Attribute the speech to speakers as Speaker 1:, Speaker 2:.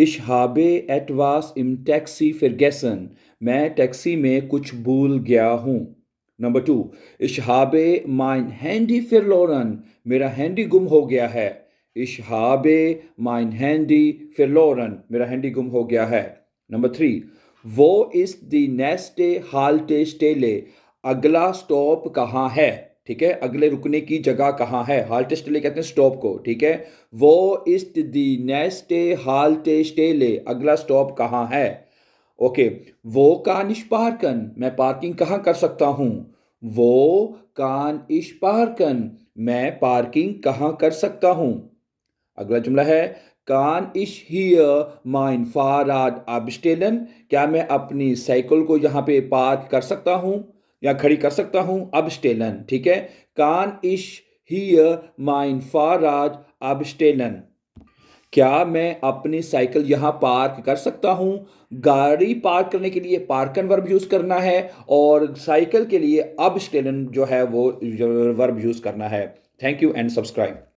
Speaker 1: Ich habe etwas im Taxi vergessen. मैं taxi में कुछ भूल गया हूँ। Number 2, Ich habe mein Handy verloren. मेरा हैंडी गुम हो गया है। Ich habe mein Handy verloren. मेरा हैंडी गुम हो गया है। Number 3, Wo ist die nächste Haltestelle? अगला स्टॉप कहाँ है? ठीक है, अगले रुकने की जगह कहाँ है? हाल्टेस्टेले कहते हैं स्टॉप को। ठीक है, वो इस्ट दी नेक्स्ट हाल्टेस्टेले, अगला स्टॉप कहाँ है? ओके, वो कान इश पार्कन, मैं पार्किंग कहाँ कर सकता हूँ? वो कान इश पार्कन, मैं पार्किंग कहाँ कर सकता हूँ? अगला जुमला है, कान इश हियर माइन फाराड abstellen? क्या मैं अपनी साइकिल को यहाँ पे पार्क कर सकता हूँ या खड़ी कर सकता हूँ? abstellen, ठीक है, कान इश हियर माइन फाराड abstellen? क्या मैं अपनी साइकिल यहाँ पार्क कर सकता हूँ? गाड़ी पार्क करने के लिए पार्कन वर्ब यूज़ करना है और साइकिल के लिए abstellen जो है वो वर्ब यूज़ करना है। Thank you and subscribe.